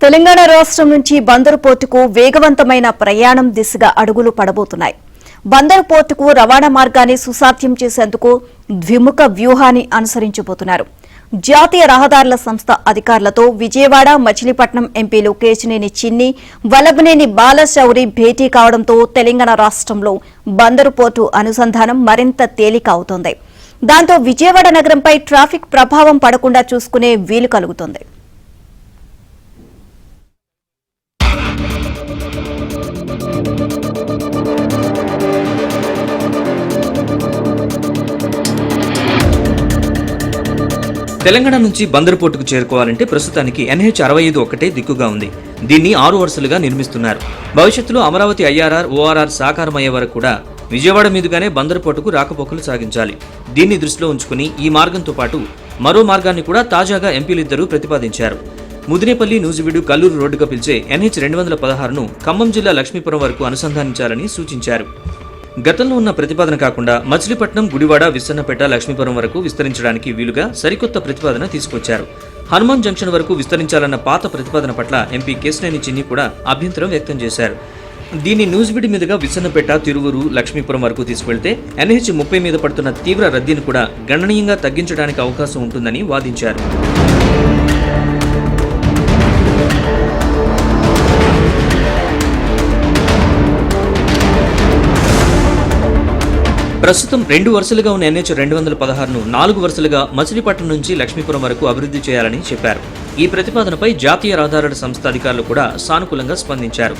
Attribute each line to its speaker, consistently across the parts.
Speaker 1: తెలంగాణ రాష్ట్రం నుంచి బందరు పోర్టుకు వేగవంతమైన ప్రయాణం దిశగా అడుగులు పడబోతున్నాయి. బందరు పోర్టుకు రవాణా మార్గాన్ని సుసాధ్యం చేసేందుకు ద్విముఖ వ్యూహాన్ని అనుసరించబోతున్నారు. జాతీయ రహదారుల సంస్థ అధికారులతో విజయవాడ, మచిలీపట్నం ఎంపీలు కేశినేని చిన్ని, వల్లభనేని బాలశౌరి భేటీ కావడంతో తెలంగాణ రాష్ట్రంలో బందరు పోర్టు అనుసంధానం మరింత తేలిక అవుతోంది. దాంతో విజయవాడ నగరంపై ట్రాఫిక్ ప్రభావం పడకుండా చూసుకునే వీలు కలుగుతోంది.
Speaker 2: తెలంగాణ నుంచి బందరు పోర్టుకు చేరుకోవాలంటే ప్రస్తుతానికి NH-65 ఒక్కటే దిక్కుగా ఉంది. దీన్ని 6 వరుసలుగా నిర్మిస్తున్నారు. భవిష్యత్తులో అమరావతి IRR, ORR సాకారమయ్యే వరకు కూడా విజయవాడ మీదుగానే బందరు పోర్టుకు రాకపోకలు సాగించాలి. దీన్ని దృష్టిలో ఉంచుకుని ఈ మార్గంతో పాటు మరో మార్గాన్ని కూడా తాజాగా ఎంపీలిద్దరూ ప్రతిపాదించారు. ముదినేపల్లి, నూజివీడు, కల్లూరు రోడ్డుగా పిలిచే NH-216ను ఖమ్మం జిల్లా లక్ష్మీపురం వరకు అనుసంధానించాలని సూచించారు. గతంలో ఉన్న ప్రతిపాదన కాకుండా మచిలీపట్నం, గుడివాడ, విస్సన్నపేట, లక్ష్మీపురం వరకు విస్తరించడానికి వీలుగా సరికొత్త ప్రతిపాదన తీసుకొచ్చారు. హనుమాన్ జంక్షన్ వరకు విస్తరించాలన్న పాత ప్రతిపాదన పట్ల ఎంపీ కేశినేని చిన్ని కూడా అభ్యంతరం వ్యక్తం చేశారు. దీన్ని నూజివీడు మీదుగా విస్సన్నపేట, తిరువురు, లక్ష్మీపురం వరకు తీసుకువెళ్తే NH-30 మీద పడుతున్న తీవ్ర రద్దీని కూడా గణనీయంగా తగ్గించడానికి అవకాశం ఉంటుందని వాదించారు. ప్రస్తుతం 2 వరుసలుగా ఉన్న NH-216ను 4 వరుసలుగా మచిలీపట్నం నుంచి లక్ష్మీపురం వరకు అభివృద్ధి చేయాలని చెప్పారు. ఈ ప్రతిపాదనపై జాతీయ రహదారుల సంస్థ అధికారులు కూడా సానుకూలంగా స్పందించారు.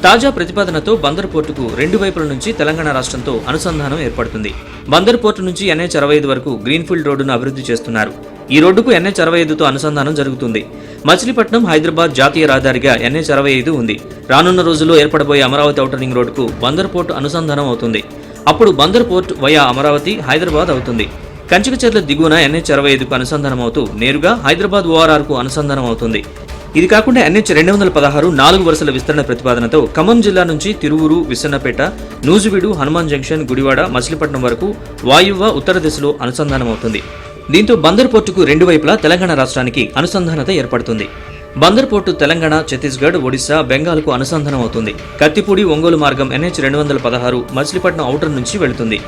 Speaker 2: తాజా ప్రతిపాదనతో బందరు పోర్టుకు 2 వైపుల నుంచి తెలంగాణ రాష్ట్రంతో అనుసంధానం ఏర్పడుతుంది. బందరు పోర్టు నుంచి NH-65 వరకు గ్రీన్ఫీల్డ్ రోడ్డును అభివృద్ధి చేస్తున్నారు. ఈ రోడ్డుకు NH-65తో అనుసంధానం జరుగుతుంది. మచిలీపట్నం, హైదరాబాద్ జాతీయ రహదారిగా NH-65 ఉంది. రానున్న రోజుల్లో ఏర్పడబోయే అమరావతి ఔటర్ రింగ్ రోడ్డుకు బందరు పోర్టు అనుసంధానం అవుతుంది. అప్పుడు బందర్ పోర్ట్ వయా అమరావతి, హైదరాబాద్ అవుతుంది. కంచికచర్ల దిగువన NH-65కు అనుసంధానం అవుతూ నేరుగా హైదరాబాద్ ORRకు అనుసంధానం అవుతుంది. ఇది కాకుండా NH-216 4 వరుసల విస్తరణ ప్రతిపాదనతో ఖమ్మం జిల్లా నుంచి తిరువురు, విస్సన్నపేట, నూజివీడు, హనుమాన్ జంక్షన్, గుడివాడ, మచిలీపట్నం వరకు వాయువ్య, ఉత్తర దిశలో అనుసంధానం అవుతుంది. దీంతో బందర్ పోర్టుకు 2 వైపులా తెలంగాణ రాష్ట్రానికి అనుసంధానత ఏర్పడుతుంది. బందర్ పోర్టు తెలంగాణ, ఛత్తీస్గఢ్, ఒడిశా, బెంగాల్కు అనుసంధానం అవుతుంది. కత్తిపూడి, ఒంగోలు మార్గం NH-216 మచిలీపట్నం ఔటర్ నుంచి వెళుతుంది.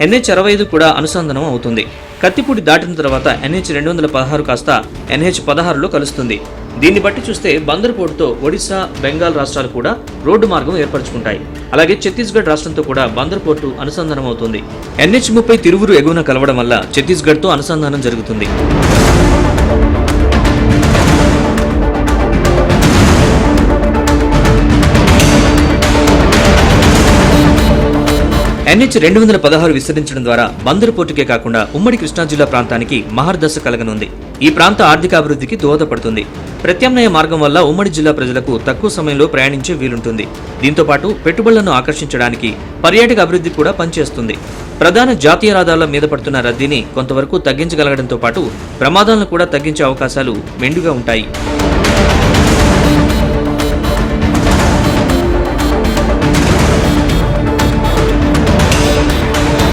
Speaker 2: NH-65 కూడా అనుసంధానం అవుతుంది. కత్తిపూడి దాటిన తర్వాత NH-216 కాస్త NH-16లో కలుస్తుంది. దీన్ని బట్టి చూస్తే బందర్ పోర్టుతో ఒడిశా, బెంగాల్ రాష్ట్రాలు కూడా రోడ్డు మార్గం ఏర్పరచుకుంటాయి. అలాగే ఛత్తీస్గఢ్ రాష్ట్రంతో కూడా బందర్ పోర్టు అనుసంధానం అవుతుంది. NH-30 తిరువురు ఎగువన కలవడం వల్ల ఛత్తీస్గఢ్తో అనుసంధానం జరుగుతుంది. NH-216 విస్తరించడం ద్వారా బందరు పోర్టుకే కాకుండా ఉమ్మడి కృష్ణా జిల్లా ప్రాంతానికి మహర్దశ కలగనుంది. ఈ ప్రాంత ఆర్థిక అభివృద్ధికి దోహదపడుతుంది. ప్రత్యామ్నాయ మార్గం వల్ల ఉమ్మడి జిల్లా ప్రజలకు తక్కువ సమయంలో ప్రయాణించే వీలుంటుంది. దీంతో పాటు పెట్టుబడులను ఆకర్షించడానికి పర్యాటక అభివృద్ధి కూడా పనిచేస్తుంది. ప్రధాన జాతీయ రహదారుల మీద పడుతున్న రద్దీని కొంతవరకు తగ్గించగలగడంతో పాటు ప్రమాదాలను కూడా తగ్గించే అవకాశాలు మెండుగా ఉంటాయి.